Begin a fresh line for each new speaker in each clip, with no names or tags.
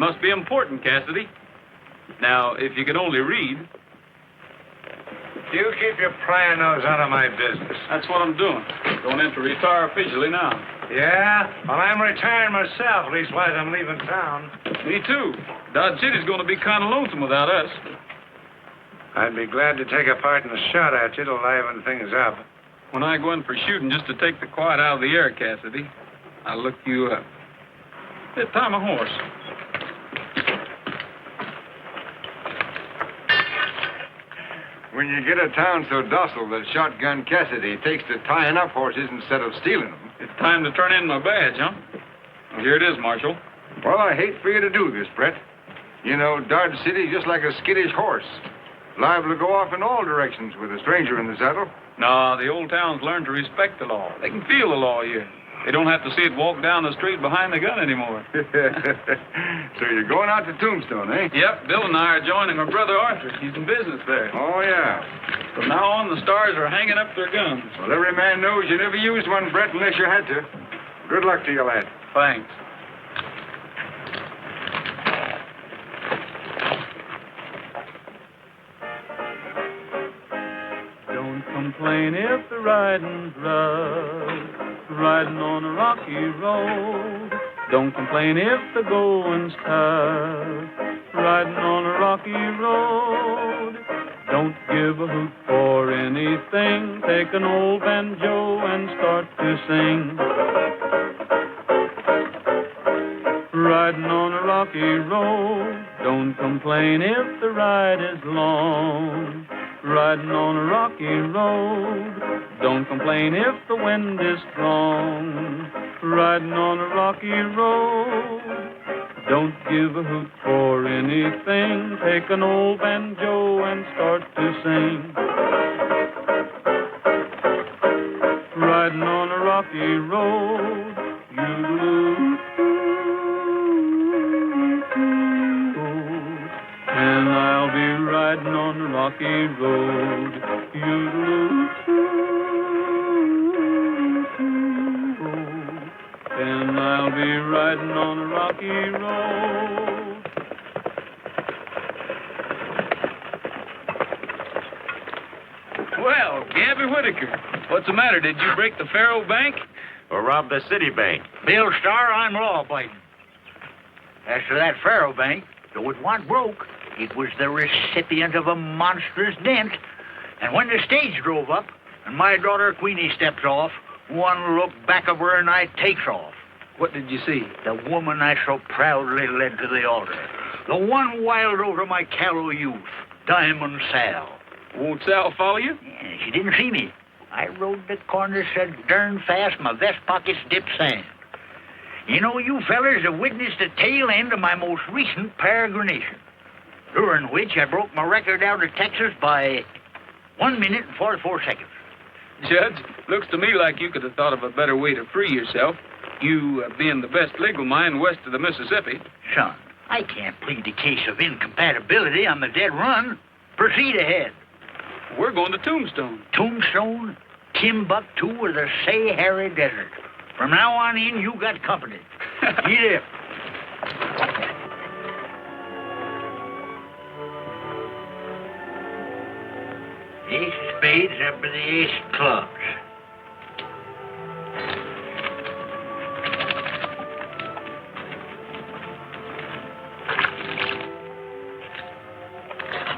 must be important, Cassidy. Now, if you could only read.
You keep your prying nose out of my business.
That's what I'm doing. Going in to retire officially now.
Yeah? Well, I'm retiring myself. Leastwise, I'm leaving town.
Me too. Dodge City's going to be kind of lonesome without us.
I'd be glad to take a part in the shot at you to liven things up.
When I go in for shooting just to take the quiet out of the air, Cassidy, I'll look you up. Hey, tie my horse.
When you get a town so docile that Shotgun Cassidy takes to tying up horses instead of stealing them.
It's time to turn in my badge, huh? Well, here it is, Marshal.
Well, I hate for you to do this, Brett. You know, Dodge City's just like a skittish horse. Liable to go off in all directions with a stranger in the saddle.
No, the old town's learned to respect the law. They can feel the law here. They don't have to see it walk down the street behind the gun anymore.
So you're going out to Tombstone, eh?
Yep, Bill and I are joining our brother Arthur. He's in business there.
Oh, yeah.
From now on, the stars are hanging up their guns.
Well, every man knows you never used one, Brett, unless you had to. Good luck to you, lad.
Thanks. Don't complain if the riding's rough, riding on a rocky road. Don't complain if the going's tough, riding on a rocky road. Don't give a hoot for anything. Take an old banjo and start to sing. Riding on a rocky road. Don't complain if the ride is long. Riding on a rocky road. Don't complain if the wind is strong. Riding on a rocky road. Don't give a hoot for anything. Take an old banjo and start to sing. Riding on a rocky road. And I'll be riding on the rocky road. And I'll be riding on a rocky road. Well, Gabby Whitaker, what's the matter? Did you break the Faro Bank?
Or rob the city bank?
Bill Starr, I'm law-abiding. As for that Faro Bank, though it wasn't broke, it was the recipient of a monstrous dent. And when the stage drove up, and my daughter Queenie steps off, one look back of her and I takes off.
What did you see?
The woman I so proudly led to the altar. The one wild over my callow youth, Diamond Sal.
Won't Sal follow you?
Yeah, she didn't see me. I rode the corner so darn fast my vest pockets dipped sand. You know, you fellers have witnessed the tail end of my most recent peregrination, during which I broke my record out of Texas by 1 minute and 44 seconds.
Judge, looks to me like you could have thought of a better way to free yourself. You being the best legal mind west of the Mississippi.
Son, I can't plead the case of incompatibility on the dead run. Proceed ahead.
We're going to Tombstone.
Tombstone, Timbuktu, or the Sahara Desert. From now on in, you got company. Get up. Ace of spades up with the ace of clubs.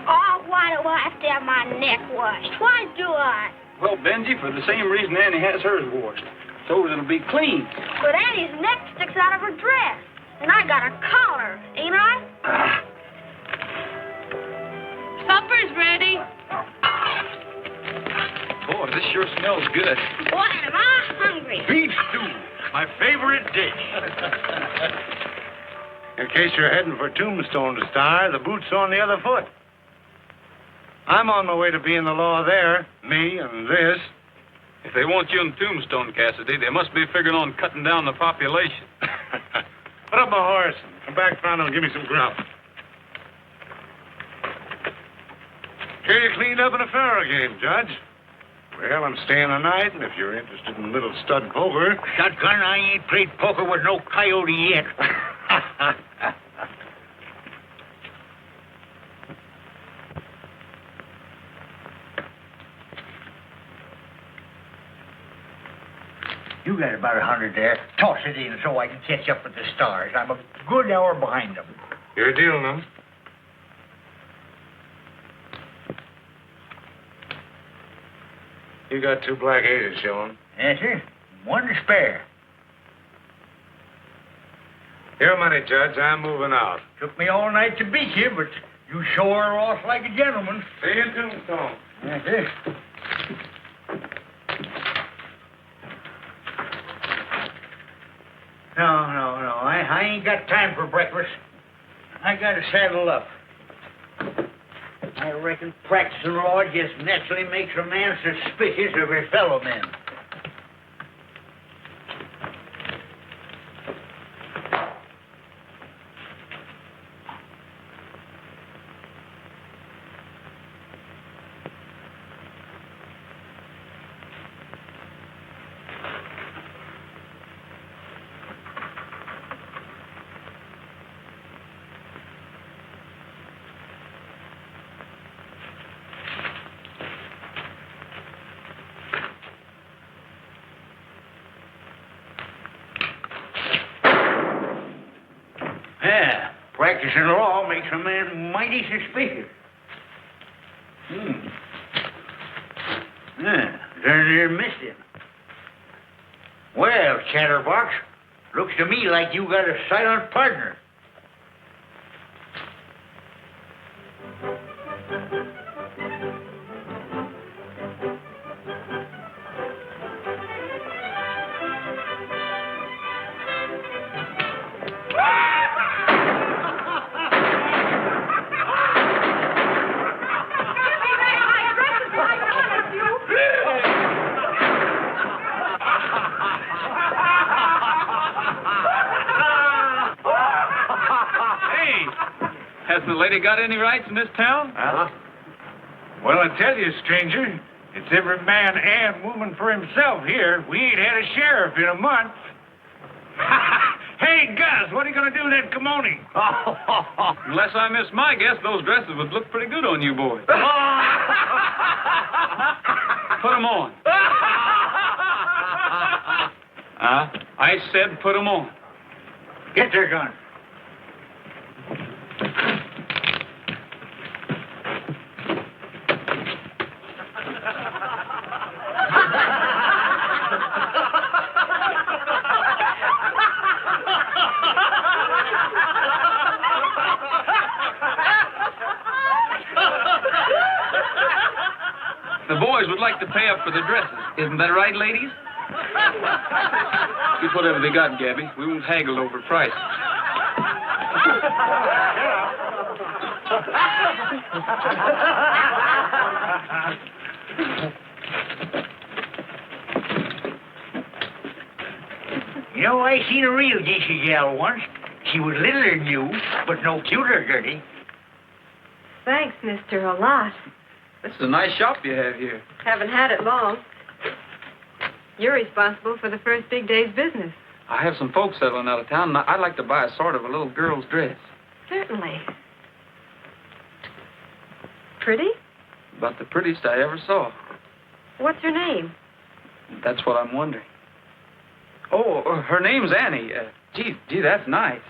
Oh, why do I have to have my neck washed? Why do I?
Well, Benji, for the same reason Annie has hers washed. So it'll be clean.
But Annie's neck sticks out of her dress. And I got a collar, ain't I?
Supper's ready.
Boy, this sure smells good.
Boy, am I hungry.
Beef stew, my favorite dish.
In case you're heading for Tombstone to Star, the boot's on the other foot. I'm on my way to being the law there, me and this.
If they want you in Tombstone, Cassidy, they must be figuring on cutting down the population.
Put up my horse. Come back round and give me some grub. Here you cleaned up in a faro game, Judge. Well, I'm staying the night, and if you're interested in a little stud poker...
Shotgun, I ain't played poker with no coyote yet. You got about 100 there. Toss it in so I can catch up with the stars. I'm a good hour behind them.
Your deal, Num. You got 2 black eighties showing.
Yes, sir. 1 to spare.
Your money, Judge. I'm moving out.
Took me all night to beat you, but you sure are off like a gentleman.
See you in Tombstone.
Yes, sir. No. I ain't got time for breakfast. I gotta saddle up. I reckon practicing law just naturally makes a man suspicious of his fellow men. Yeah, practicing law makes a man mighty suspicious. Yeah, there missed him. Well, Chatterbox, looks to me like you got a silent partner.
Hasn't the lady got any rights in this town?
Well, I tell you, stranger, it's every man and woman for himself here. We ain't had a sheriff in a month. Hey, Gus, what are you going to do with that kimono?
Unless I miss my guess, those dresses would look pretty good on you boys. Put 'em on. I said put 'em on.
Get your gun.
The boys would like to pay up for the dresses. Isn't that right, ladies? Get whatever they got, Gabby. We won't haggle over price.
You know, I seen a real decent gal once. She was littler than you, but no cuter, Gertie.
Thanks, mister, a lot.
This is a nice shop you have here.
Haven't had it long. You're responsible for the first big day's business.
I have some folks settling out of town, and I'd like to buy a sort of a little girl's dress.
Certainly. Pretty?
About the prettiest I ever saw.
What's her name?
That's what I'm wondering. Oh, her name's Annie. Gee, that's nice.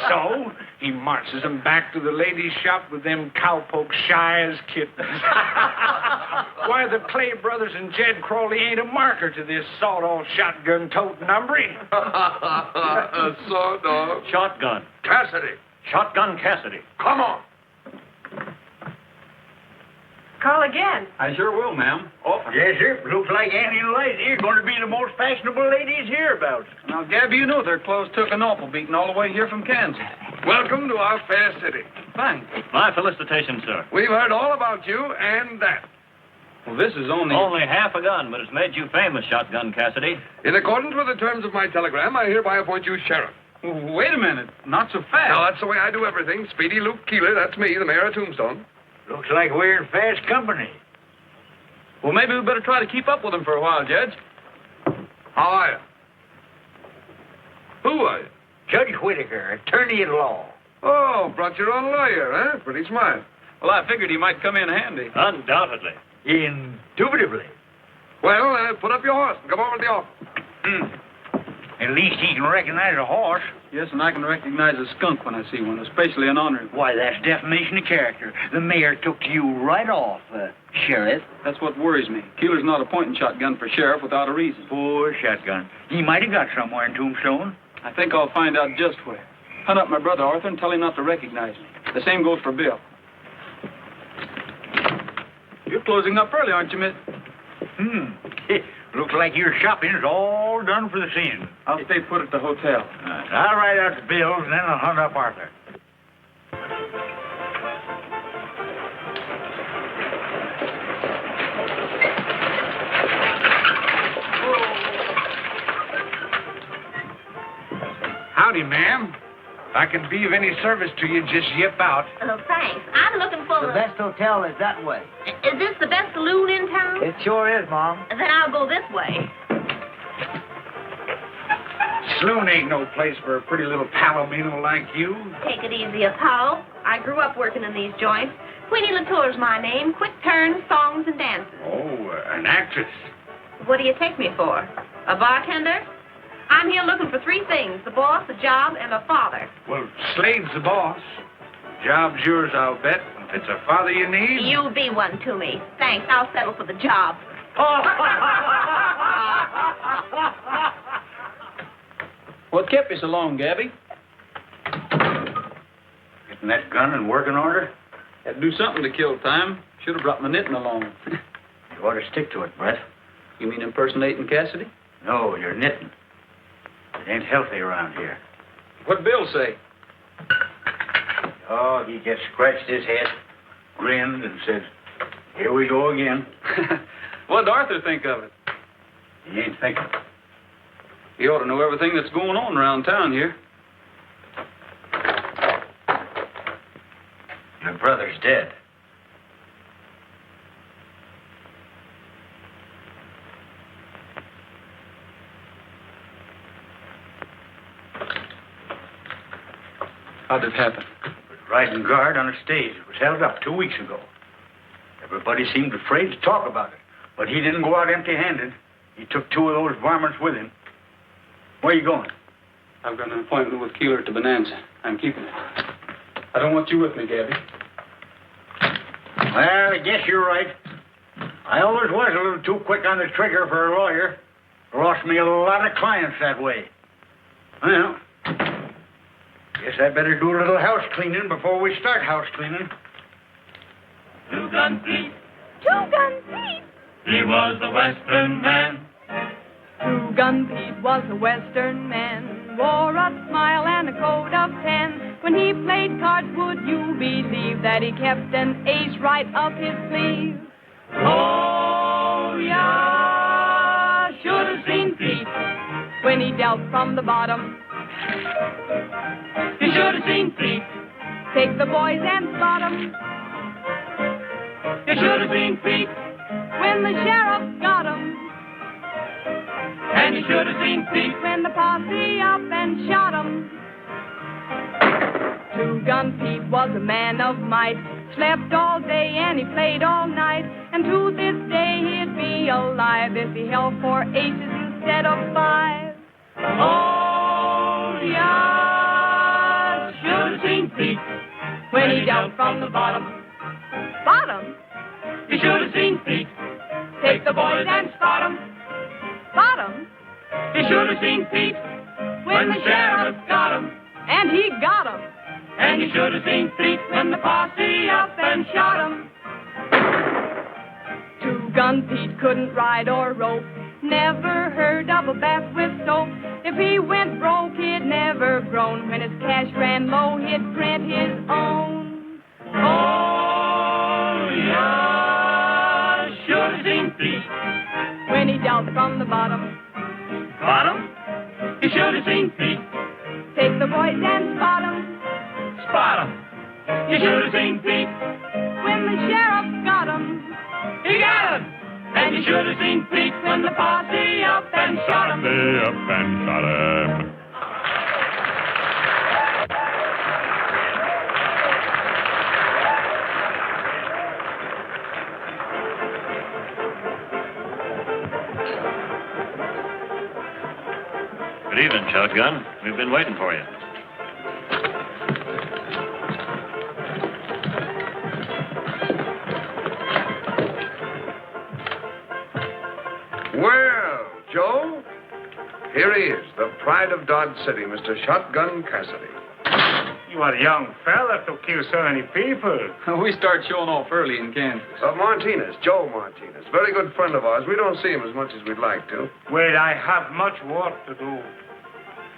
So, he marches them back to the ladies' shop with them cowpokes shy as kittens. Why, the Clay brothers and Jed Crawley ain't a marker to this sawed-off shotgun-toting numbery.
Sawed-off.
Shotgun.
Cassidy.
Shotgun Cassidy.
Come on.
Call again.
I sure will, ma'am. Often.
Yes, sir. Looks like Annie and Liza are going to be the most fashionable ladies hereabouts.
Now, Gabby, you know their clothes took an awful beating all the way here from Kansas.
Welcome to our fair city.
Thanks.
My felicitations, sir.
We've heard all about you and that.
Well, this is only...
Only half a gun, but it's made you famous, Shotgun Cassidy.
In accordance with the terms of my telegram, I hereby appoint you sheriff.
Wait a minute. Not so fast.
Now, that's the way I do everything. Speedy Luke Keeler, that's me, the mayor of Tombstone.
Looks like we're in fast company.
Well, maybe we better try to keep up with him for a while, Judge.
How are you? Who are you?
Judge Whitaker, attorney at law.
Oh, brought your own lawyer, huh? Pretty smart.
Well, I figured he might come in handy.
Undoubtedly.
Indubitably.
Well, put up your horse and come over to the office.
At least he can recognize a horse.
Yes, and I can recognize a skunk when I see one, especially an ornery one.
Why, that's defamation of character. The mayor took to you right off, Sheriff.
That's what worries me. Keeler's not appointing Shotgun for sheriff without a reason.
Poor Shotgun. He might have got somewhere in Tombstone.
I think I'll find out just where. Hunt up my brother Arthur and tell him not to recognize me. The same goes for Bill. You're closing up early, aren't you, miss?
Looks like your shopping's all done for the season.
I'll stay put at the hotel.
I'll write out the bills, and then I'll hunt up Arthur.
Howdy, ma'am. If I can be of any service to you, just yip out.
Oh, thanks. I'm looking for
The best hotel is that way.
Is this the best saloon in town?
It sure is, Mom.
Then I'll go this way.
Saloon ain't no place for a pretty little palomino like you.
Take it easy, Apollo. I grew up working in these joints. Queenie Latour's my name. Quick turns, songs, and dances.
Oh, an actress.
What do you take me for? A bartender? I'm here looking for three things: the boss, a job, and a father.
Well, Slade's the boss. Job's yours, I'll bet. If it's a father you need...
You be one to me. Thanks. I'll settle for the job.
What kept you so long, Gabby?
Getting that gun in working order?
Had to do something to kill time. Should have brought my knitting along.
You ought to stick to it, Brett.
You mean impersonating Cassidy?
No, you're knitting. It ain't healthy around here.
What'd Bill say?
Oh, he just scratched his head, grinned, and said, "Here we go again."
What'd Arthur think of it?
He ain't thinking.
He ought to know everything that's going on around town here.
Your brother's dead.
How'd it happen?
Riding guard on a stage. It was held up 2 weeks ago. Everybody seemed afraid to talk about it. But he didn't go out empty-handed. He took 2 of those varmints with him. Where are you going?
I've got an appointment with Keeler at the Bonanza. I'm keeping it. I don't want you with me, Gabby.
Well, I guess you're right. I always was a little too quick on the trigger for a lawyer. Lost me a lot of clients that way. Well, guess I'd better do a little house cleaning before we start house cleaning.
Two-gun Pete,
Two-gun Pete.
he was a Western man.
Two-gun Pete was a Western man, wore a smile and a coat of tan. When he played cards, would you believe that he kept an ace right up his sleeve? Oh, yeah, should have seen Pete when he dealt from the bottom.
You should have seen Pete.
Take the boys and spot 'em
You should have seen Pete.
when the sheriff got 'em.
And you should have seen Pete.
When the posse up and shot 'em. Two-gun Pete was a man of might, slept all day and he played all night, and to this day he'd be alive if he held 4 aces instead of 5.
Oh, yeah, should have seen Pete.
When he dealt from the bottom. Bottom?
You should have seen Pete.
Take the boys and spot 'em. Bottom?
You should have seen Pete.
When the sheriff got 'em. And he got 'em.
And you should have seen Pete when the posse up and shot him.
Two-gun Pete couldn't ride or rope, never heard of a bath with soap. If he went broke, he'd never groan. When his cash ran low, he'd print his own.
Oh, yeah, should have seen Pete.
When he dealt from the bottom.
Bottom? You should have seen Pete.
Take the boys and spot 'em.
Spot him. You should have seen Pete.
When the sheriff got 'em.
He got him. And you should have seen Pete when the posse up and shot him.
Up and shot him.
Good evening, Shotgun. We've been waiting for you.
Well, Joe, here he is, the pride of Dodge City, Mr. Shotgun Cassidy.
You are a young fella to kill so many people.
We start showing off early in Kansas.
Martinez, Joe Martinez. Very good friend of ours. We don't see him as much as we'd like to.
Well, I have much work to do.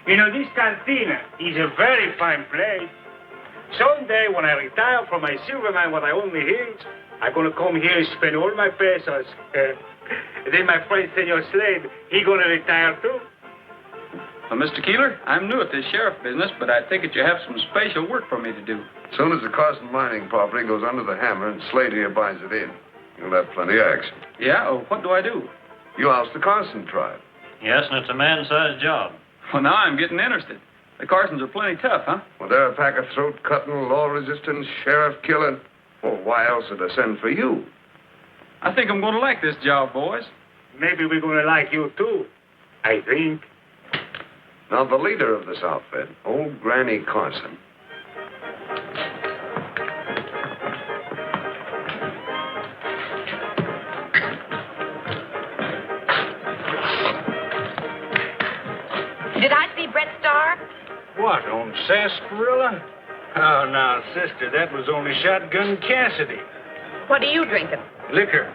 You know, this cantina is a very fine place. Someday, when I retire from my silver mine, what I own the hills, I'm going to come here and spend all my pesos. Then my friend, Senor Slade, he going to retire too.
Well, Mr. Keeler, I'm new at this sheriff business, but I take it you have some special work for me to do.
As soon as the Carson mining property goes under the hammer and Slade here buys it in, you'll have plenty of action.
Yeah? Oh, what do I do?
You oust the Carson tribe.
Yes, and it's a man-sized job.
Well, now I'm getting interested. The Carsons are plenty tough, huh?
Well, they're a pack of throat-cutting, law-resistant, sheriff-killing. Well, why else would they send for you?
I think I'm going to like this job, boys.
Maybe we're going to like you too, I think.
Now, the leader of this outfit, old Granny Carson.
Did I see Brett Starr?
What, on sarsaparilla? Oh, now, sister, that was only Shotgun Cassidy.
What are you drinking?
Liquor.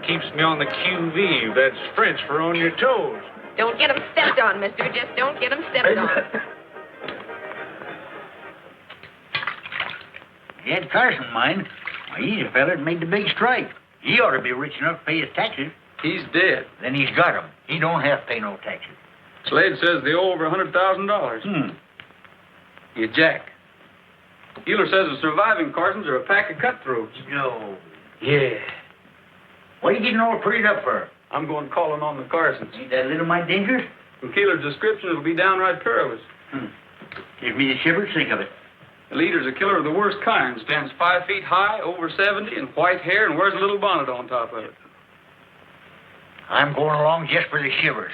Keeps me on the QV. That's French for on your toes.
Don't get 'em stepped on, mister. Just don't get 'em stepped on.
Jed Carson, mine. Why, he's a fella that made the big strike. He ought to be rich enough to pay his taxes.
He's dead.
Then he's got 'em. He don't have to pay no taxes.
Slade says they owe over $100,000. You jack. Keeler says the surviving Carsons are a pack of cutthroats.
No.
Yeah.
What are you getting all prettied up for?
I'm going calling on the Carsons.
Ain't that a little mite dangerous?
From Keeler's description, it'll be downright perilous.
Give me the shivers, think of it.
The leader's a killer of the worst kind. Stands 5 feet high, over 70, and white hair, and wears a little bonnet on top of it.
I'm going along just for the shivers.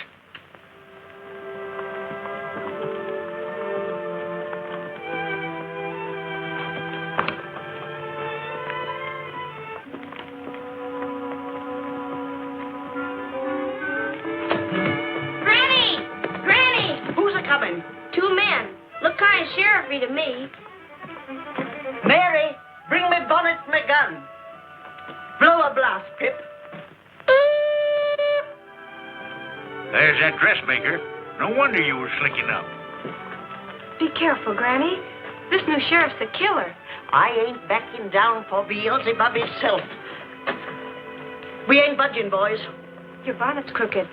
To me. Mary, bring me bonnet and a gun. Blow a blast, Pip.
There's that dressmaker. No wonder you were slicking up.
Be careful, Granny. This new sheriff's a killer.
I ain't backing down for Beelzebub himself. We ain't budging, boys.
Your bonnet's crooked.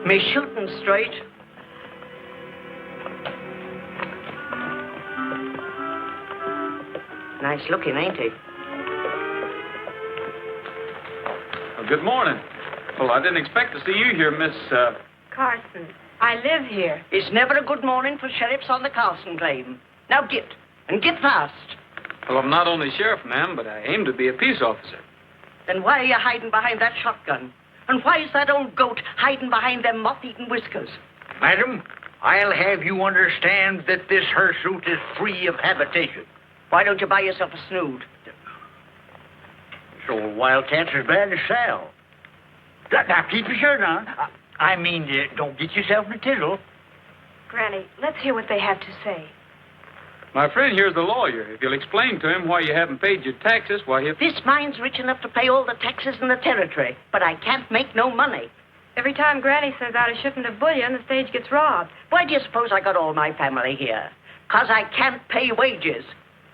Me shooting straight. Nice looking, ain't he?
Well, good morning. Well, I didn't expect to see you here, Miss,
Carson, I live here.
It's never a good morning for sheriffs on the Carson claim. Now get, and get fast.
Well, I'm not only sheriff, ma'am, but I aim to be a peace officer.
Then why are you hiding behind that shotgun? And why is that old goat hiding behind them moth-eaten whiskers?
Madam, I'll have you understand that this hirsute is free of habitation.
Why don't you buy yourself a snood?
This old wildcat's as bad as Sal. Now, keep your shirt on. I mean, don't get yourself in a tizzle.
Granny, let's hear what they have to say.
My friend here's the lawyer. If you'll explain to him why you haven't paid your taxes, why he'll...
This mine's rich enough to pay all the taxes in the territory, but I can't make no money.
Every time Granny sends out a shipment of bullion, the stage gets robbed.
Why do you suppose I got all my family here? 'Cause I can't pay wages.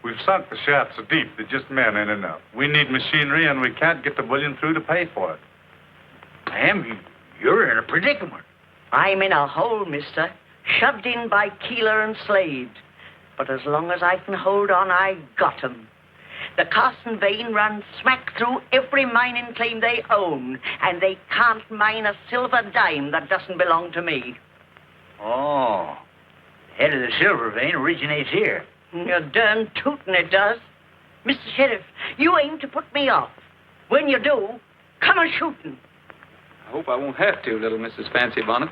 We've sunk the shaft so deep that just men ain't enough. We need machinery, and we can't get the bullion through to pay for it.
Ma'am, you're in a predicament.
I'm in a hole, mister, shoved in by Keeler and Slade. But as long as I can hold on, I got 'em. The Carson vein runs smack through every mining claim they own, and they can't mine a silver dime that doesn't belong to me.
Oh, the head of the silver vein originates here.
You're darn tootin' it does. Mr. Sheriff, you aim to put me off. When you do, come a shootin'.
I hope I won't have to, little Mrs. Fancy Bonnet.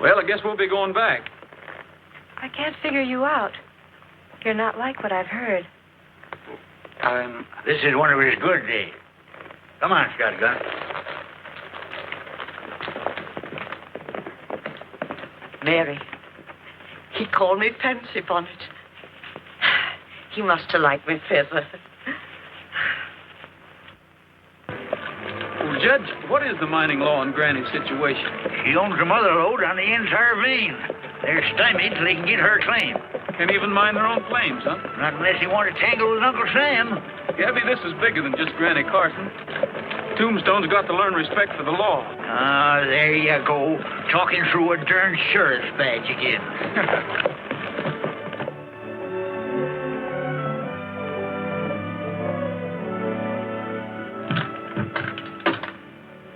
Well, I guess we'll be going back.
I can't figure you out. You're not like what I've heard.
This is one of his good days. Come on, Shotgun.
Mary, he called me pensive on it. He must have liked me feather.
Well, Judge, what is the mining law on Granny's situation?
She owns a mother lode on the entire vein. They're stymied till they can get her claim.
Can't even mine their own claims, huh?
Not unless you want to tangle with Uncle Sam.
Gabby, this is bigger than just Granny Carson. Tombstone's got to learn respect for the law.
Ah, there you go. Talking through a darn sheriff's badge again.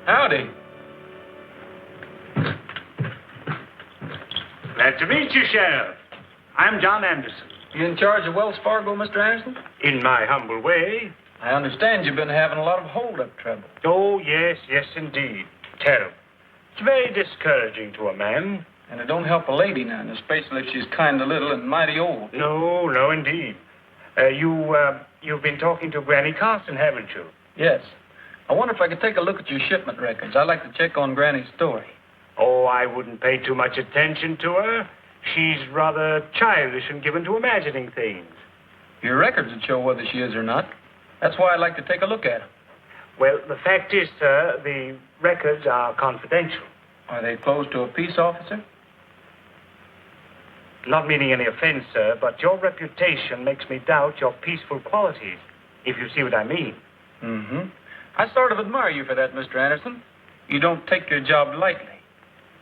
Howdy.
Glad to meet you, Sheriff. I'm John Anderson.
You in charge of Wells Fargo, Mr. Anderson?
In my humble way.
I understand you've been having a lot of hold-up trouble.
Oh, yes, indeed. Terrible. It's very discouraging to a man.
And it don't help a lady now, especially if she's kind of little and mighty old.
No, indeed. You've been talking to Granny Carson, haven't you?
Yes. I wonder if I could take a look at your shipment records. I'd like to check on Granny's story.
Oh, I wouldn't pay too much attention to her. She's rather childish and given to imagining things.
Your records would show whether she is or not. That's why I'd like to take a look at them.
Well, the fact is, sir, the records are confidential.
Are they closed to a peace officer?
Not meaning any offense, sir, but your reputation makes me doubt your peaceful qualities, if you see what I mean.
Mm-hmm. I sort of admire you for that, Mr. Anderson. You don't take your job lightly.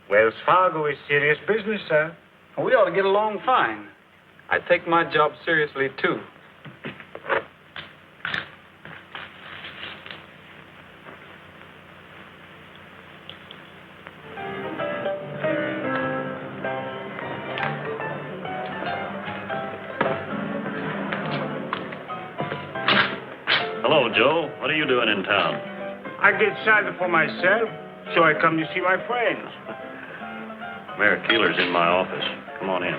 Wells Fargo is serious business, sir.
We ought to get along fine. I take my job seriously, too.
Hello, Joe. What are you doing in town?
I get excited for myself, so I come to see my friends.
Mayor Keeler's in my office. Come on in.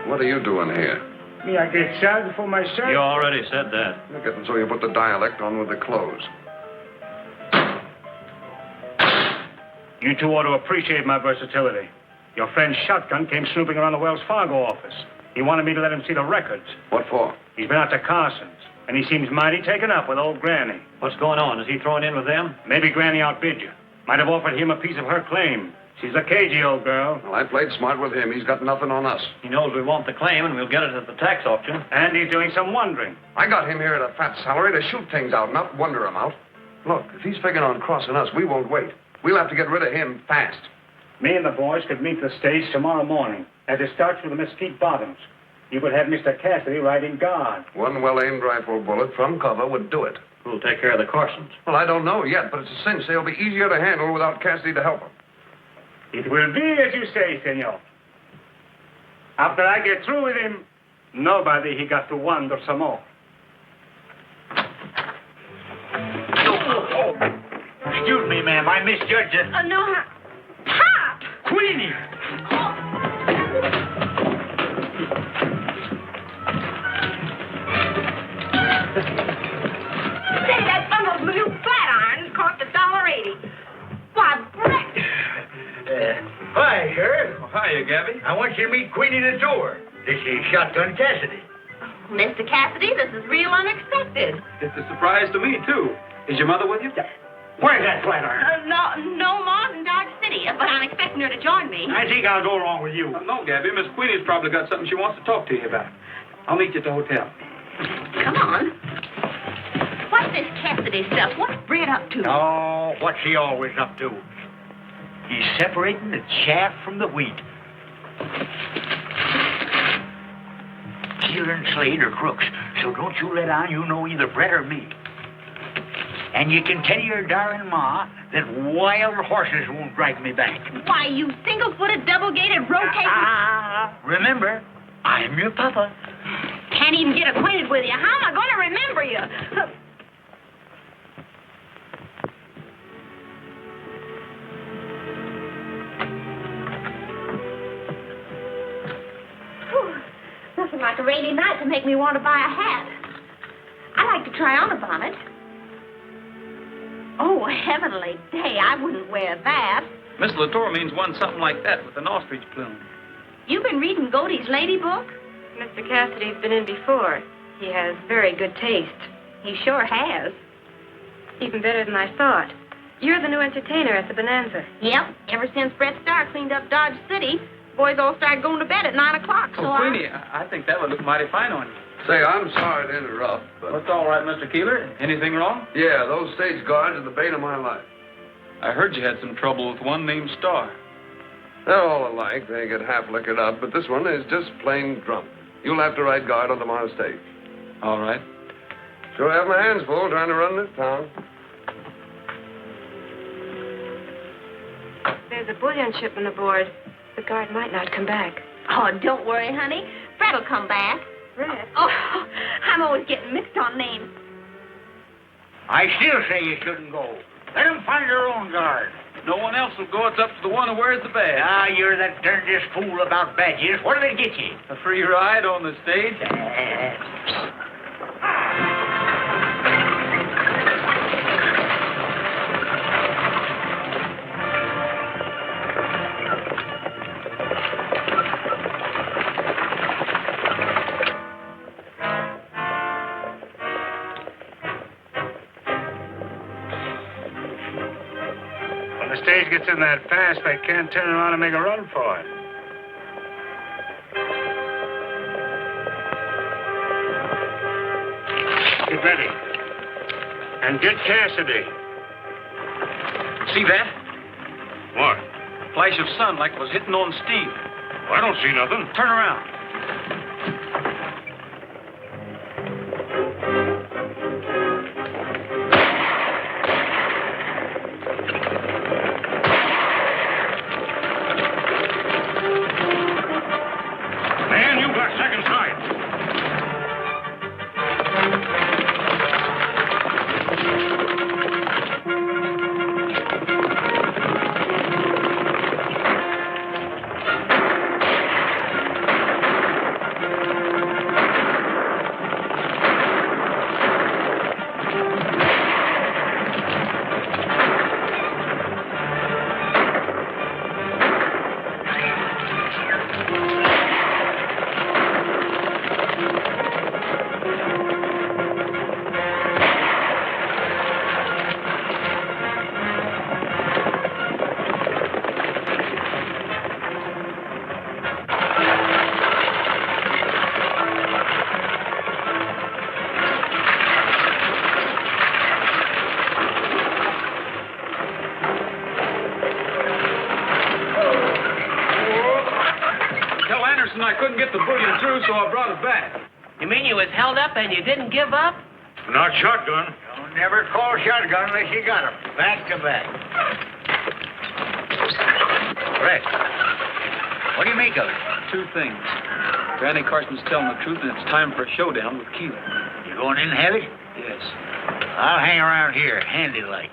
What are you doing here?
Me, I get excited for myself.
You already said that.
You're getting so you put the dialect on with the clothes.
You two ought to appreciate my versatility. Your friend Shotgun came snooping around the Wells Fargo office. He wanted me to let him see the records.
What for?
He's been out to Carson's, and he seems mighty taken up with old Granny.
What's going on? Is he throwing in with them?
Maybe Granny outbid you. Might have offered him a piece of her claim. She's a cagey old girl.
Well, I played smart with him. He's got nothing on us.
He knows we want the claim, and we'll get it at the tax auction.
And he's doing some wondering.
I got him here at a fat salary to shoot things out, not wonder him out. Look, if he's figuring on crossing us, we won't wait. We'll have to get rid of him fast.
Me and the boys could meet the stage tomorrow morning, as it starts with the Mesquite Bottoms. You could have Mr. Cassidy riding guard.
One well-aimed rifle bullet from cover would do it.
Who'll take care of the Carsons?
Well, I don't know yet, but it's a cinch they'll be easier to handle without Cassidy to help them.
It will be as you say, senor. After I get through with him, nobody he got to wonder some more.
Excuse me, ma'am. I misjudged it.
No, Pop!
Queenie!
Say, that bundle of new flat irons cost $1.80. Why, Brett!
Hi, Sheriff.
Oh, hiya, Gabby.
I want you to meet Queenie the door. This is Shotgun Cassidy.
Mr. Cassidy, this is real unexpected.
It's a surprise to me, too. Is your mother with you?
Where's that flat iron?
No, Ma's in Dodge City, but I'm expecting her to join me.
I think I'll go along with you.
No, Gabby. Miss Queenie's probably got something she wants to talk to you about. I'll meet you at the hotel.
Come on. What's this Cassidy stuff? What's Brett up to?
Oh, what's he always up to? He's separating the chaff from the wheat. Keeler and Slade are crooks, so don't you let on you know either Brett or me. And you can tell your darling ma that wild horses won't drag me back.
Why, you single-footed, double-gated, rotating...
Remember, I'm your papa.
Can't can't even get acquainted with you. How am I going to remember you? Whew, nothing like a rainy night to make me want to buy a hat. I like to try on a bonnet. Oh, heavenly day, I wouldn't wear that.
Miss Latour means one something like that with an ostrich plume.
You've been reading Godey's Lady Book?
Mr. Cassidy's been in before. He has very good taste.
He sure has.
Even better than I thought. You're the new entertainer at the Bonanza.
Yep. Ever since Brett Starr cleaned up Dodge City, boys all started going to bed at 9 o'clock. So
Queenie, I think that would look mighty fine on you.
Say, I'm sorry to interrupt, but...
What's all right, Mr. Keeler? Anything wrong?
Yeah, those stage guards are the bane of my life.
I heard you had some trouble with one named Starr.
They're all alike. They get half liquored up, but this one is just plain drunk. You'll have to ride guard on tomorrow's stage.
All right.
Sure have my hands full trying to run this town.
There's a bullion shipment aboard. The guard might not come back.
Oh, don't worry, honey. Fred'll come back.
Fred?
Oh, I'm always getting mixed on names.
I still say you shouldn't go. Let them find their own guard.
No one else will go. It's up to the one who wears the badge.
Ah, you're that darndest fool about badges. What do they get you?
A free ride on the stage?
When the stage gets in that fast, they can't turn around and make a run for it. Get ready. And get Cassidy.
See that?
What?
Flash of sun like it was hitting on Steve.
I don't see nothing.
Turn around.
Man, you got second sight.
I couldn't get the bullion through, so I brought it back.
You mean you was held up and you didn't give up?
Not shotgun.
Don't never call shotgun unless you got 'em. Back to back. Brett, what do you make of it?
Two things. Granny Carson's telling the truth, and it's time for a showdown with Keeler.
You going in heavy?
Yes.
I'll hang around here, handy like.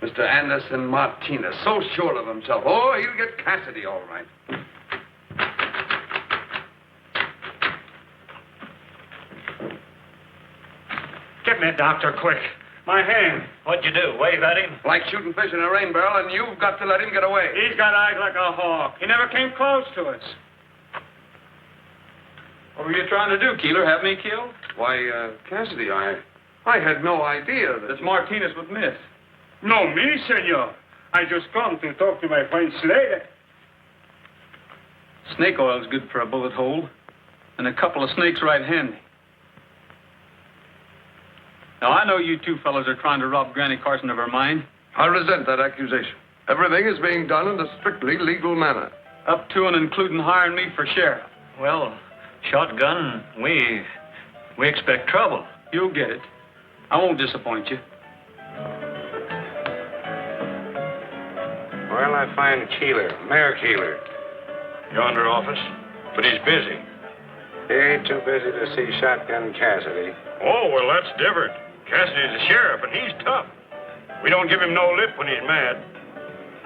Mr. Anderson Martinez, so sure of himself. Oh, he'll get Cassidy all right.
Get me a doctor, quick. My hand.
What'd you do? Wave at him?
Like shooting fish in a rain barrel, and you've got to let him get away.
He's got eyes like a hawk. He never came close to us.
What were you trying to do, Keeler? Have me killed?
Why, Cassidy, I had no idea that...
This Martinez with Miss.
No, me, senor. I just come to talk to my friend Slater.
Snake oil's good for a bullet hole, and a couple of snakes right handy. Now, I know you two fellows are trying to rob Granny Carson of her mine.
I resent that accusation. Everything is being done in a strictly legal manner.
Up to and including hiring me for sheriff.
Well, shotgun, we expect trouble.
You'll get it. I won't disappoint you.
Well, I find Keeler, Mayor Keeler.
Yonder office, but he's busy.
He ain't too busy to see Shotgun Cassidy.
Oh, well, that's different. Cassidy's the sheriff, and he's tough. We don't give him no lip when he's mad.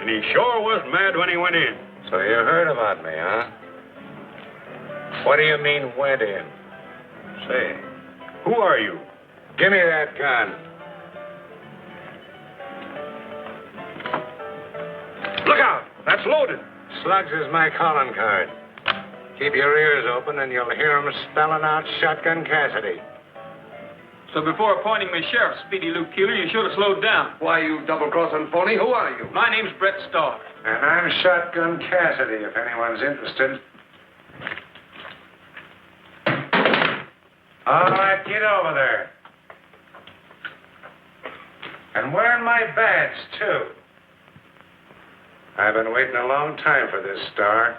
And he sure was mad when he went in.
So you heard about me, huh? What do you mean, went in?
Say, who are you?
Give me that gun.
Look out! That's loaded.
Slugs is my calling card. Keep your ears open and you'll hear 'em spelling out Shotgun Cassidy.
So before appointing me sheriff, Speedy Luke Keeler, you should have slowed down.
Why, you double-crossing phony? Who are you?
My name's Brett Starr.
And I'm Shotgun Cassidy, if anyone's interested. All right, get over there. And wearing my badge, too. I've been waiting a long time for this, Star.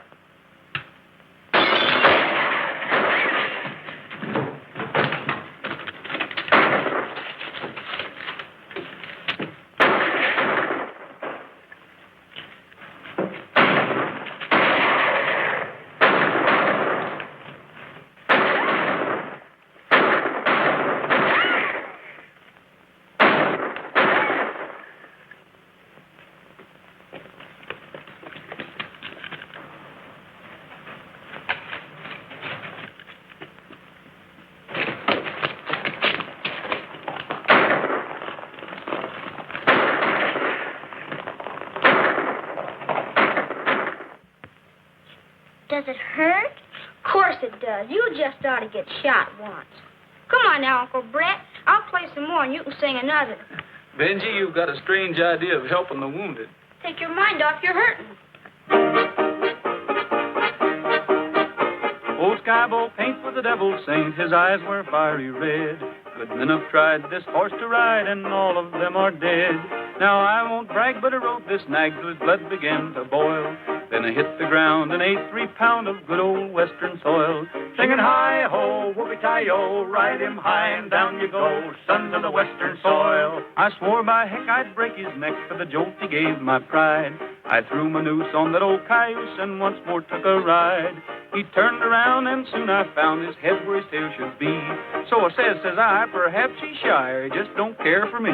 Does it hurt? Of course it does. You just ought to get shot once. Come on now, Uncle Brett. I'll play some more and you can sing another.
Benji, you've got a strange idea of helping the wounded.
Take your mind off your hurting.
Old Skybolt paint was the devil's saint. His eyes were fiery red. Good men have tried this horse to ride, and all of them are dead. Now I won't brag, but I rode this nag till his blood began to boil. Then I hit the ground and ate 3 pound of good old western soil. Singing hi-ho, whoopee-tie-yo, ride him high and down you go, sons of the western soil. I swore by heck I'd break his neck for the jolt he gave my pride. I threw my noose on that old cayuse and once more took a ride. He turned around and soon I found his head where his tail should be. So I says I, perhaps he's shy or he just don't care for me.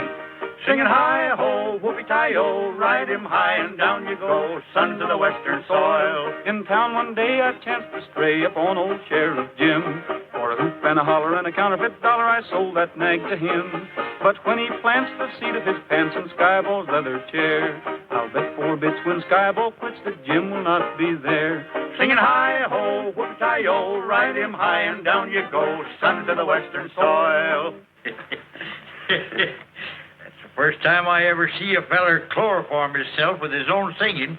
Singing hi-ho, whoopee-tie-yo, ride him high and down you go, sons of the western soil. In town one day I chanced to stray upon old Sheriff Jim. For a hoop and a holler and a counterfeit dollar I sold that nag to him. But when he plants the seat of his pants in Skyball's leather chair, I'll bet 4 bits when Skyball quits that Jim will not be there. Singing hi-ho, whoopee-tie-yo, ride him high and down you go, sons of the western soil.
First time I ever see a feller chloroform himself with his own singing.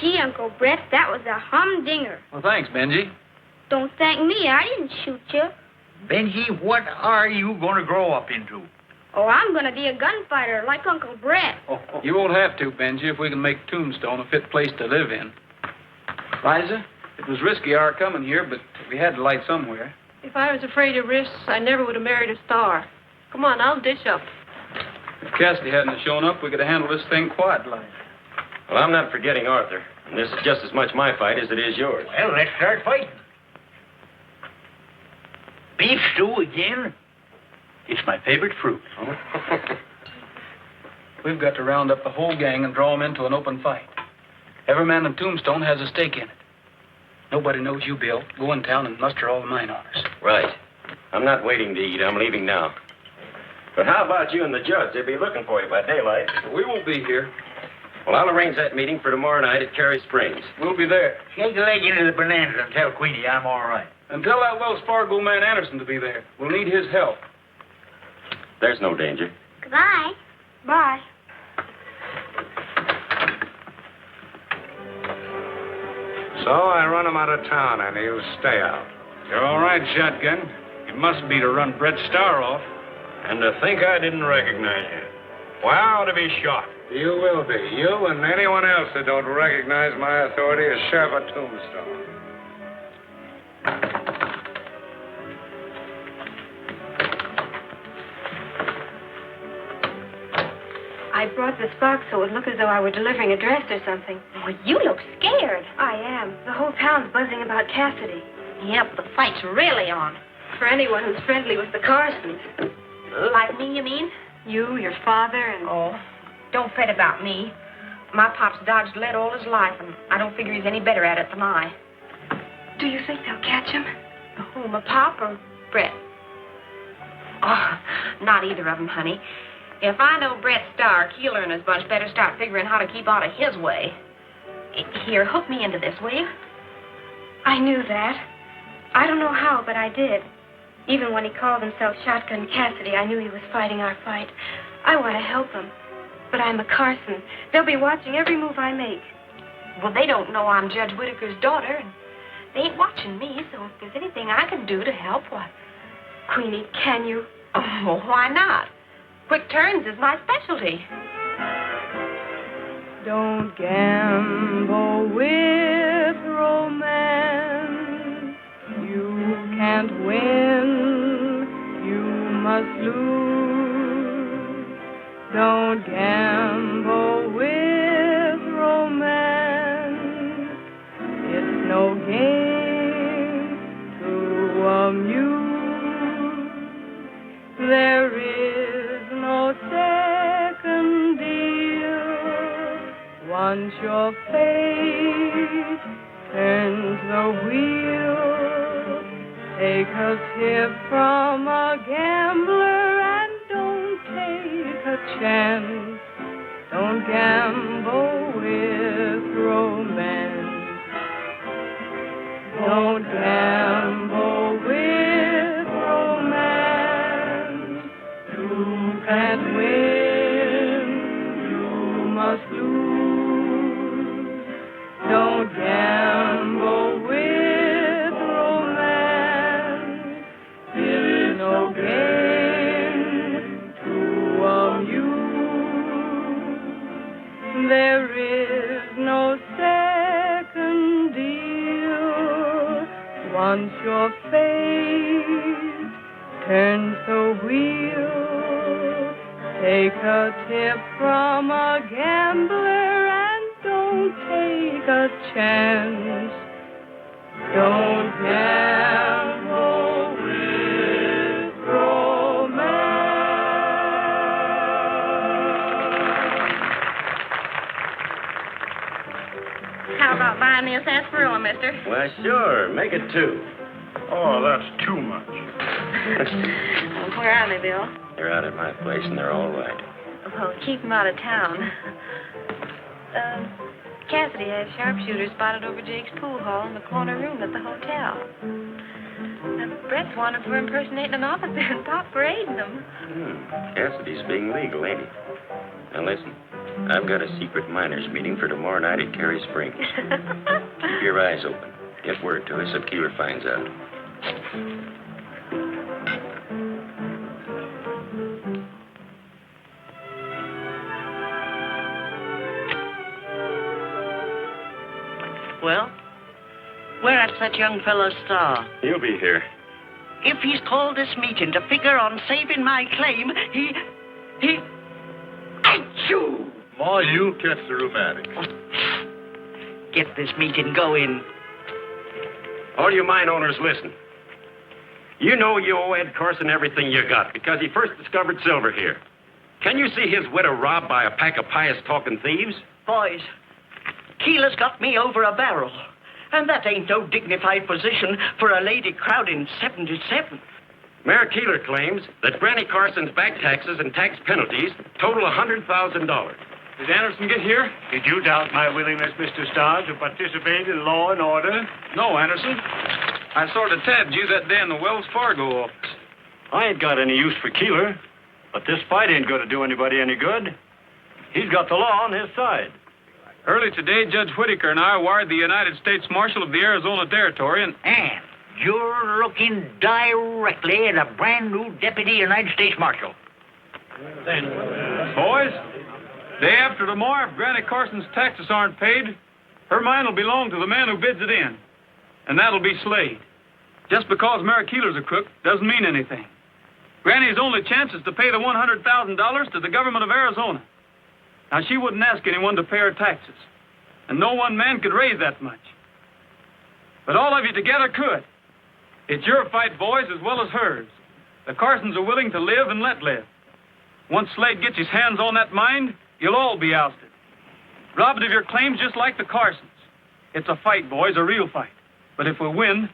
Gee, Uncle Brett, that was a humdinger.
Well, thanks, Benji.
Don't thank me. I didn't shoot you.
Benji, what are you going to grow up into?
Oh, I'm going to be a gunfighter like Uncle Brett.
You won't have to, Benji, if we can make Tombstone a fit place to live in. Liza, it was risky our coming here, but we had to light somewhere.
If I was afraid of risks, I never would have married a star. Come on, I'll dish up.
If Cassidy hadn't shown up, we could have handled this thing quiet-like.
Well, I'm not forgetting Arthur. And this is just as much my fight as it is yours.
Well, let's start fighting. Beef stew again? It's my favorite fruit.
We've got to round up the whole gang and draw them into an open fight. Every man in Tombstone has a stake in it. Nobody knows you, Bill. Go in town and muster all the mine on us.
Right. I'm not waiting to eat. I'm leaving now. But how about you and the judge? They'll be looking for you by daylight.
We won't be here.
Well, I'll arrange that meeting for tomorrow night at Cary Springs.
We'll be there.
Shake a leg into the bananas and tell Queenie I'm all right.
And tell that Wells Fargo man Anderson to be there. We'll need his help.
There's no danger.
Goodbye. Bye.
So I run him out of town, and he'll stay out.
You're all right, Shotgun. It must be to run Brett Starr off.
And to think I didn't recognize you. Well, to be shot.
You will be. You and anyone else that don't recognize my authority as Sheriff of Tombstone.
I
I brought this box so it would look as though I were delivering a dress or something.
Well, you look scared.
I am. The whole town's buzzing about Cassidy.
Yep, the fight's really on.
For anyone who's friendly with the Carsons.
Like me, you mean?
You, your father, and...
Oh, don't fret about me. My pop's dodged lead all his life, and I don't figure he's any better at it than I.
Do you think they'll catch him?
Who, my pop or Brett? Oh, not either of them, honey. If I know Brett Starr, Keeler and his bunch better start figuring how to keep out of his way. Here, hook me into this, will you?
I knew that. I don't know how, but I did. Even when he called himself Shotgun Cassidy, I knew he was fighting our fight. I want to help him. But I'm a Carson. They'll be watching every move I make.
Well, they don't know I'm Judge Whitaker's daughter, and they ain't watching me, so if there's anything I can do to help, why...
Queenie, can you?
Oh, why not? Quick turns is my specialty.
Don't gamble with romance. You can't win, you must lose. Don't gamble with romance. It's no game to amuse. There is no second deal. Once your fate turns the wheel, take a tip from a gambler and don't take a chance. Don't gamble with romance. Don't gamble with romance. You can't win, you must lose. Don't gamble with romance. It's no game to amuse. There is no second deal. Once your fate turns the wheel, take a tip from a gambler and don't take a chance. Don't gamble with romance.
How about buying me a sarsaparilla, mister?
Well, sure. Make it 2.
Oh, that's too much.
Where are they, Bill?
They're out at my place, and they're all right.
Well, keep them out of town. Cassidy has sharpshooters spotted over Jake's pool hall in the corner room at the hotel. Brett's wanted for impersonating an officer and Pop parading them.
Cassidy's being legal, ain't he? Now, listen. I've got a secret miners' meeting for tomorrow night at Cary Springs. Keep your eyes open. Get word to us if Keeler finds out.
Well, where's that young fellow Star?
He'll be here.
If he's called this meeting to figure on saving my claim, he... Achoo!
Ma, you'll catch the rheumatic.
Get this meeting going.
All you mine owners, listen. You know you owe Ed Carson everything you got because he first discovered silver here. Can you see his widow robbed by a pack of pious-talking thieves?
Boys, Keeler's got me over a barrel. And that ain't no dignified position for a lady crowding 77.
Mayor Keeler claims that Granny Carson's back taxes and tax penalties total $100,000.
Did Anderson get here? Did you doubt my willingness, Mr. Starr, to participate in law and order?
No, Anderson. I sort of tabbed you that day in the Wells Fargo office.
I ain't got any use for Keeler, but this fight ain't going to do anybody any good. He's got the law on his side.
Early today, Judge Whitaker and I wired the United States Marshal of the Arizona Territory and
you're looking directly at a brand new Deputy United States Marshal.
Then, boys, day after tomorrow, if Granny Carson's taxes aren't paid, her mine will belong to the man who bids it in. And that'll be Slade. Just because Mary Keeler's a crook doesn't mean anything. Granny's only chance is to pay the $100,000 to the government of Arizona. Now, she wouldn't ask anyone to pay her taxes. And no one man could raise that much. But all of you together could. It's your fight, boys, as well as hers. The Carsons are willing to live and let live. Once Slade gets his hands on that mine, you'll all be ousted. Robbed of your claims just like the Carsons. It's a fight, boys, a real fight. But if we win,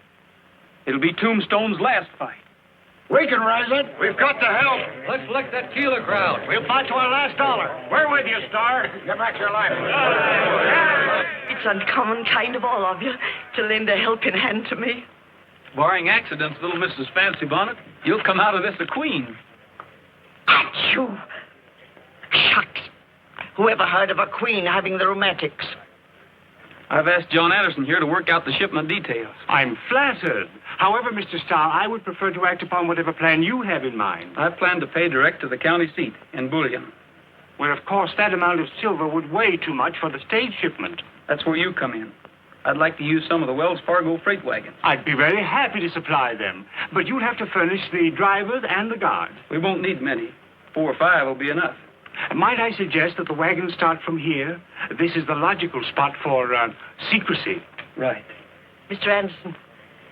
it'll be Tombstone's last fight.
We can rise it.
We've got to help.
Let's lick that Keeler crowd.
We'll fight to our last dollar. We're with you, Star.
Get back your life.
It's uncommon kind of all of you to lend a helping hand to me.
Barring accidents, little Mrs. Fancy Bonnet, you'll come out of this a queen.
Achoo! Shucks. Whoever heard of a queen having the rheumatics?
I've asked John Anderson here to work out the shipment details.
I'm flattered. However, Mr. Starr, I would prefer to act upon whatever plan you have in mind.
I plan to pay direct to the county seat in bullion.
Well, of course, that amount of silver would weigh too much for the stage shipment.
That's where you come in. I'd like to use some of the Wells Fargo freight wagons.
I'd be very happy to supply them, but you'll have to furnish the drivers and the guards.
We won't need many. 4 or 5 will be enough.
Might I suggest that the wagons start from here? This is the logical spot for secrecy.
Right.
Mr. Anderson,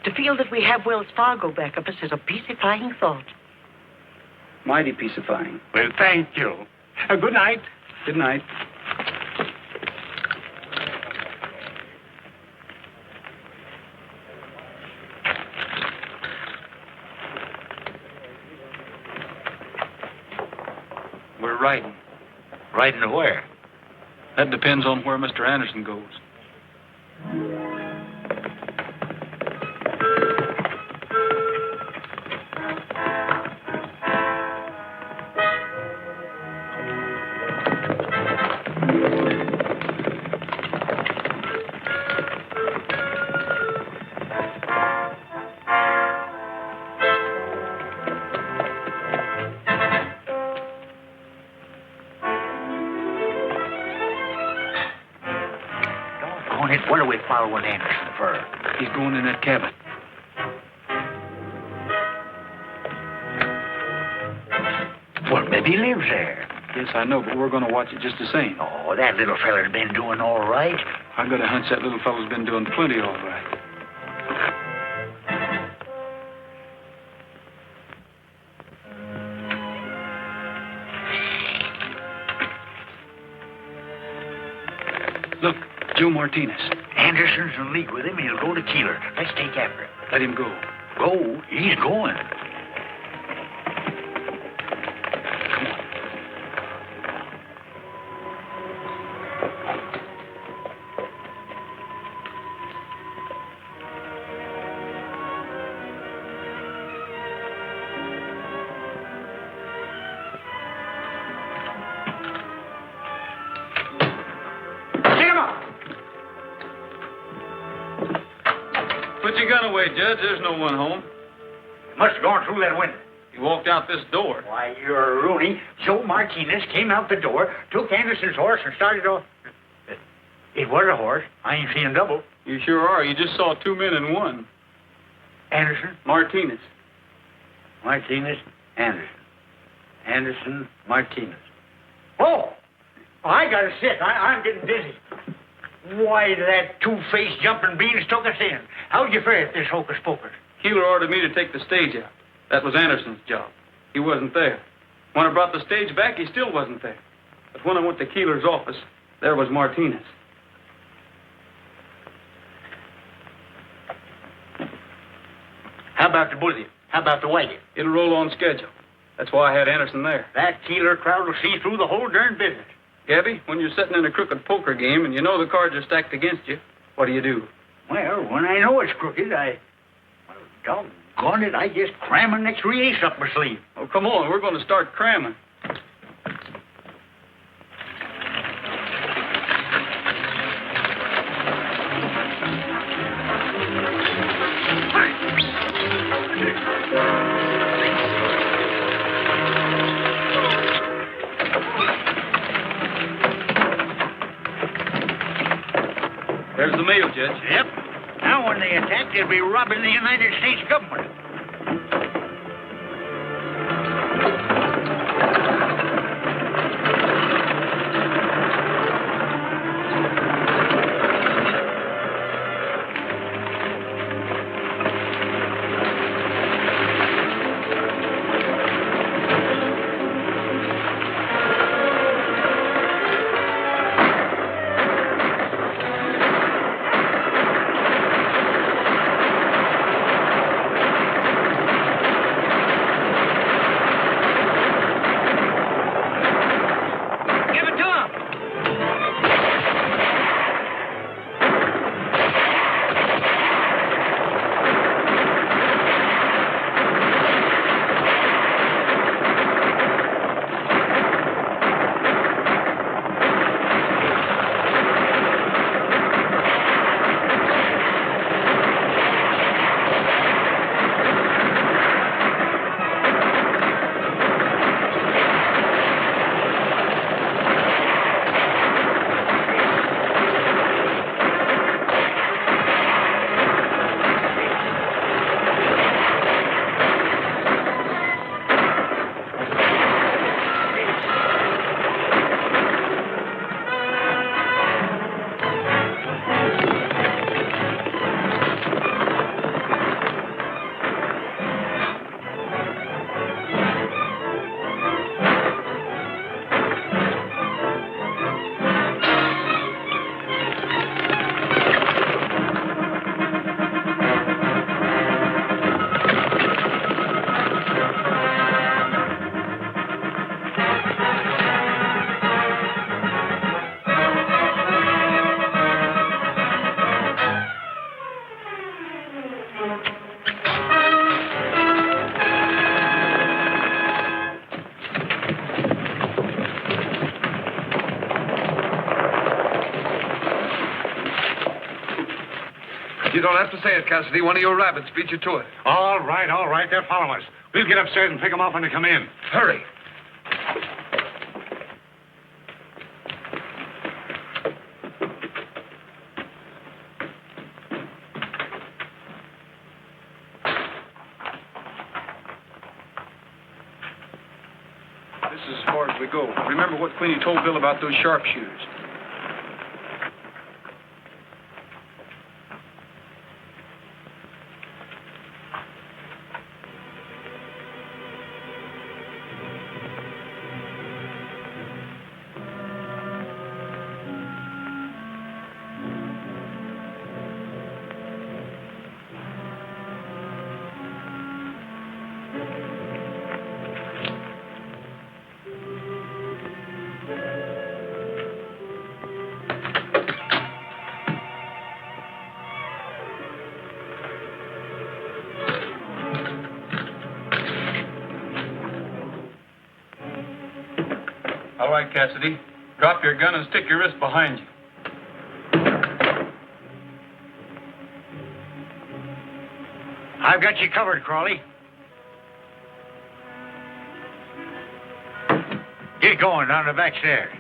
to feel that we have Wells Fargo back of us is a peacifying thought.
Mighty peacifying.
Well, thank you. Good night.
Good night. We're riding.
Riding to where?
That depends on where Mr. Anderson goes.
What are we following Anderson for?
He's going in that cabin.
Well, maybe he lives there.
Yes, I know, but we're going to watch it just the same.
Oh, that little feller's been doing all right.
I got a hunch that little fellow's been doing plenty all right. Look, Joe Martinez.
Anderson's in league with him. He'll go to Keeler. Let's take after him.
Let him go.
Go? He's going.
Put your gun away, Judge. There's no one home.
Must have gone through that window.
He walked out this door.
Why, you're a Rooney. Joe Martinez came out the door, took Anderson's horse, and started off. It was a horse. I ain't seen double.
You sure are. You just saw 2 men in one.
Anderson?
Martinez.
Martinez, Anderson. Anderson, Martinez. Oh! I gotta sit. I'm getting dizzy. Why, that two-faced jumping beans took us in. How'd you fare at this hocus-pocus?
Keeler ordered me to take the stage out. That was Anderson's job. He wasn't there. When I brought the stage back, he still wasn't there. But when I went to Keeler's office, there was Martinez.
How about the bullion? How about the wagon?
It'll roll on schedule. That's why I had Anderson there.
That Keeler crowd will see through the whole darn business.
Gabby, when you're sitting in a crooked poker game and you know the cards are stacked against you, what do?
Well, when I know it's crooked, doggone it, I just cram an extra ace up my sleeve.
Oh, come on, we're going to start cramming. There's the mail, Judge.
Yep. Now when they attack, they'll be robbing the United States government.
don't have to say it, Cassidy. One of your rabbits beat you to it.
All right. They're following us. We'll get upstairs and pick them off when they come in.
Hurry.
This is as far as we go. Remember what Queenie told Bill about those sharpshooters. All right, Cassidy. Drop your gun and stick your wrist behind you.
I've got you covered, Crawley. Get going down the back stairs.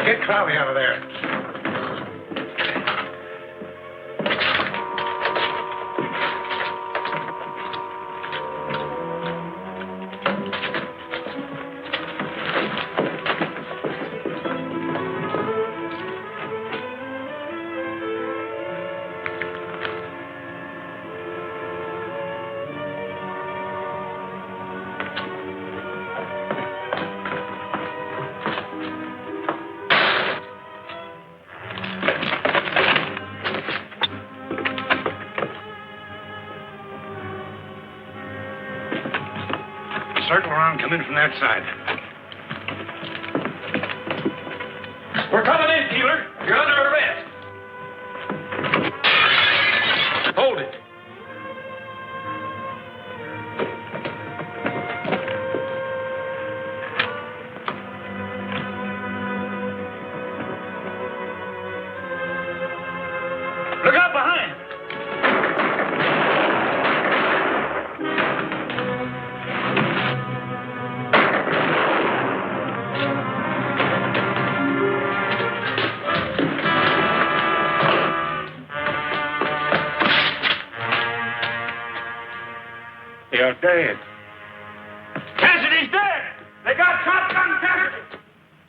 Get Crowley out of there. Circle around, come in from that side.
We're coming in, Keeler. You're under arrest. Hold it. Look out behind.
You're dead.
Cassidy's dead. They got shotgun Cassidy.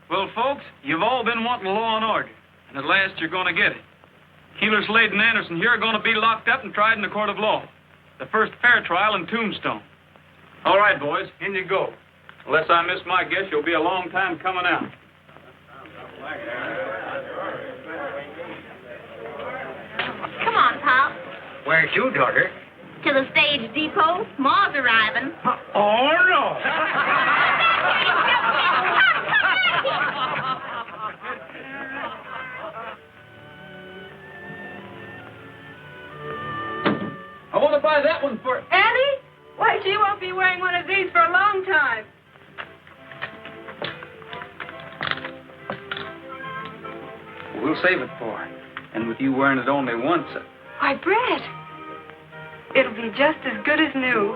Well, folks, you've all been wanting law and order, and at last you're going to get it. Keeler, Slade, and Anderson here are going to be locked up and tried in a court of law. The first fair trial in Tombstone. All right, boys, in you go. Unless I miss my guess, you'll be a long time coming out.
Come on, Pop.
Where to, daughter?
To the stage depot. Ma's arriving.
Oh, no.
I want to buy that one for...
Annie? Why, she won't be wearing one of these for a long time.
We'll save it for her. And with you wearing it only once...
Why, Brett, it'll be just as good as new.